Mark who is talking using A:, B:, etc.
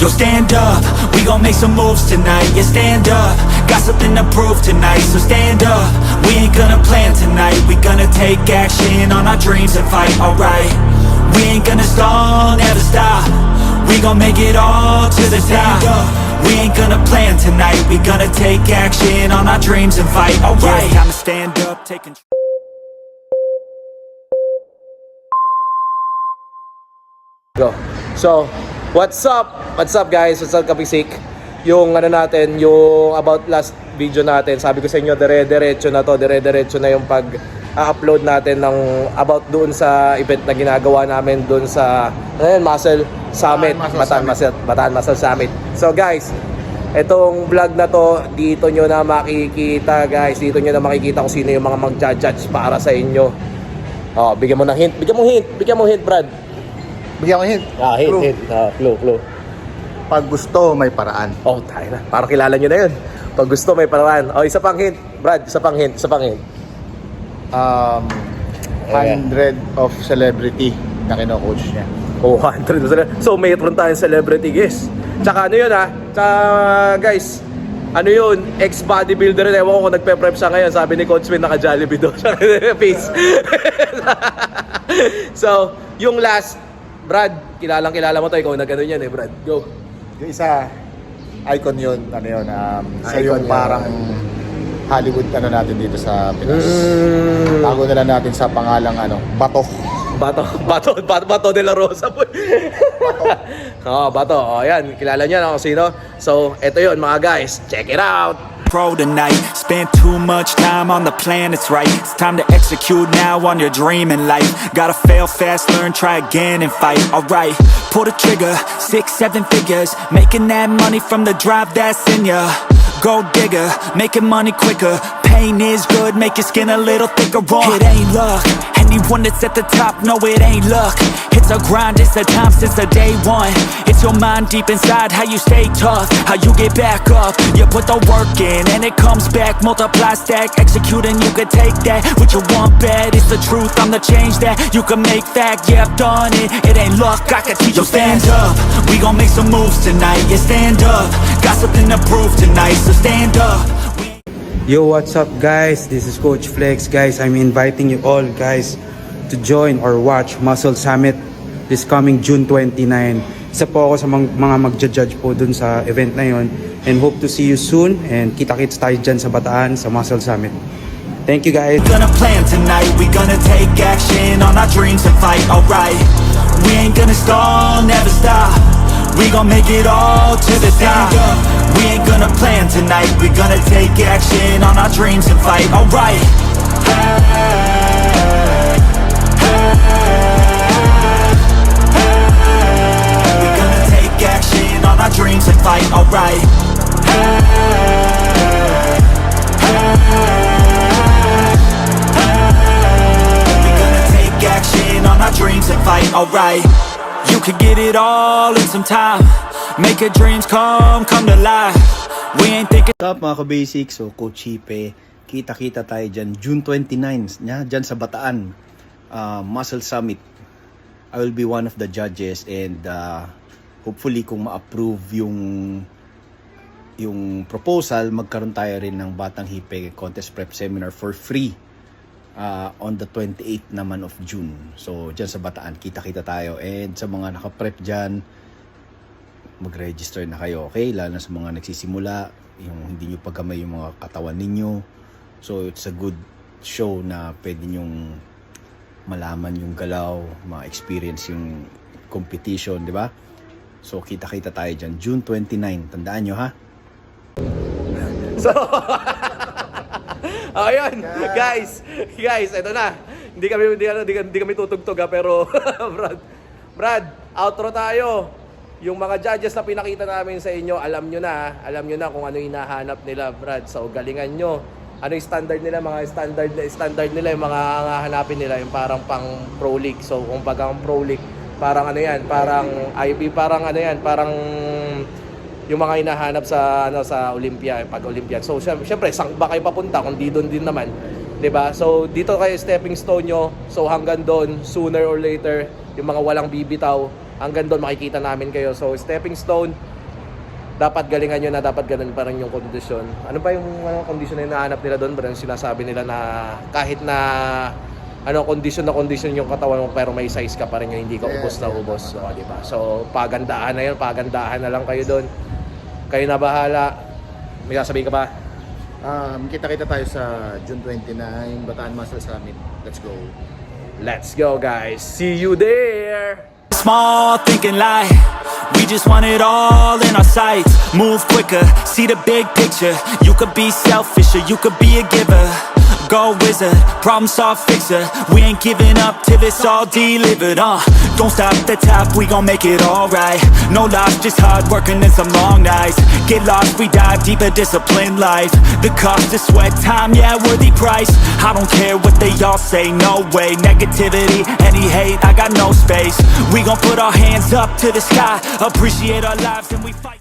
A: Yo, stand up, we gon' make some moves tonight. Yeah, stand up, got something to prove tonight. So stand up, we ain't gonna plan tonight. We gonna take action on our dreams and fight, alright. We ain't gonna stall, never stop. We gon' make it all to the top. We ain't gonna plan tonight. We gonna take action on our dreams and fight, alright. Yeah, time to stand up, take control.
B: Go. So, what's up? What's up guys? What's up kapisik? Yung ano natin, yung about last video natin, sabi ko sa inyo, dire-diretso na to, dire-diretso na yung pag-upload natin ng about doon sa event na ginagawa namin doon sa Muscle Summit, Bataan Muscle Summit. So guys, etong vlog na to, dito nyo na makikita guys, dito nyo na makikita kung sino yung mga mag-judge para sa inyo. Oh, bigyan mo ng hint, bigyan mo hint Brad.
C: Bigyan ko hint.
B: Hint. Clue.
C: Pag gusto, may paraan.
B: Oh, tayo na. Parang kilala nyo na yun. Pag gusto, may paraan. Oh, isa pang hint. Brad, isa pang hint.
C: 100 of celebrity na kino-coach niya.
B: Oh, 100. So, mayroon tayong celebrity guest. Tsaka ano yun Tsaka, guys, ano yun? Ex-bodybuilder. Ewan ko kung nagpe-prep siya ngayon. Sabi ni Coach Win, naka-Jollibee doon. Peace. So, yung last, Brad, kilala mo to. Ikaw nag-ano yan Brad. Go.
C: Yung isa, icon yun. Ano yun? Isa
B: Icon
C: yung
B: yun.
C: parang Hollywood natin dito sa Pinas. Tago na lang natin sa pangalang Bato.
B: Bato de la Rosa po. Bato. Oh, yan. Kilala niyo na kung sino. So, eto yun mga guys. Check it out.
A: Pro tonight, spent too much time on the plan, it's right. It's time to execute now on your dream in life. Gotta fail fast, learn, try again and fight. Alright, pull the trigger, 6-7 figures, making that money from the drive that's in ya. Gold digger, making money quicker. Pain is good, make your skin a little thicker. It ain't luck, anyone that's at the top, no it ain't luck. It's a grind, it's a time since the day one. It's your mind deep inside, how you stay tough, how you get back up. You put the work in and it comes back. Multiply, stack, execute and you can take that. What you want bad, it's the truth, I'm the change that you can make fact. Yeah, I've done it, it ain't luck, I can teach you. Stand up, we gon' make some moves tonight. Yeah, stand up, got something to prove tonight. So stand up.
D: Yo, what's up guys? This is Coach Flex. Guys, I'm inviting you all guys to join or watch Muscle Summit this coming June 29. Isa po ako sa mga magja-judge po dun sa event na yon, and hope to see you soon, and kita-kits tayo dyan sa Bataan sa Muscle Summit. Thank you guys.
A: Gonna plan tonight, we gonna take action on our dreams and fight, alright. We ain't gonna stall, never stop. We gon' make it all to the top. We ain't gonna plan tonight, we gonna take action on our dreams and fight, alright. We gonna take action on our dreams and fight, alright. We gonna take action on our dreams and fight, alright. You could get it all in some time. Make your dreams come to life. We ain't thinking.
E: What's up mga ka-basic? So Coach Hipe, kita-kita tayo dyan June 29 dyan sa Bataan Muscle Summit. I will be one of the judges and hopefully kung ma-approve yung proposal, magkaroon tayo rin ng Batang Hipe Contest Prep Seminar for free on the 28th naman of June. So dyan sa Bataan, kita-kita tayo. And sa mga naka-prep dyan, mag-register na kayo, okay? Lalo na sa mga nagsisimula, yung hindi nyo pagkamay yung mga katawan ninyo. So it's a good show na pwede nyong malaman yung galaw, ma-experience yung competition, di ba? So kita-kita tayo dyan June 29. Tandaan nyo ha?
B: So, ayun, guys, eto na. Hindi kami tutugtog pero Brad, outro tayo. Yung mga judges na pinakita namin sa inyo, alam nyo na kung ano hinahanap nila, Brad. So, galingan nyo. Ano yung standard nila, mga standard nila, yung mga hanapin nila, yung parang pang Pro League. So, kung bagang Pro League, parang ano yan, parang IB, parang ano yan, parang yung mga hinahanap sa Olympia, pag Olympian. So, syempre, saan ba kayo papunta kung di doon din naman? 'Di ba? So, dito kayo stepping stone nyo. So, hanggang doon, sooner or later, yung mga walang bibitaw, hanggang doon makikita namin kayo. So, stepping stone, dapat galingan nyo na dapat ganun pa rin yung kondisyon. Ano pa yung kondisyon na hinahanap nila doon? Pero yung sinasabi nila na kahit na kondisyon na kondisyon yung katawan mo pero may size ka pa rin yung hindi ka ubos na ubos. So, di ba? So, pagandahan na yun. Pagandahan na lang kayo doon. Kayo na bahala. May sasabihin ka ba?
C: Kita-kita tayo sa June 29, Bataan Muscle Summit. Let's go.
B: Let's go, guys. See you there!
A: Small thinking like we just want it all in our sights. Move quicker, see the big picture. You could be selfish or you could be a giver. Go wizard, problem solve fixer. We ain't giving up till it's all delivered. Don't stop at the top, we gon' make it alright. No loss, just hard working and some long nights. Get lost, we dive deeper, disciplined life. The cost of sweat, time, yeah, worthy price. I don't care what they all say, no way. Negativity, any hate, I got no space. We gon' put our hands up to the sky, appreciate our lives and we fight.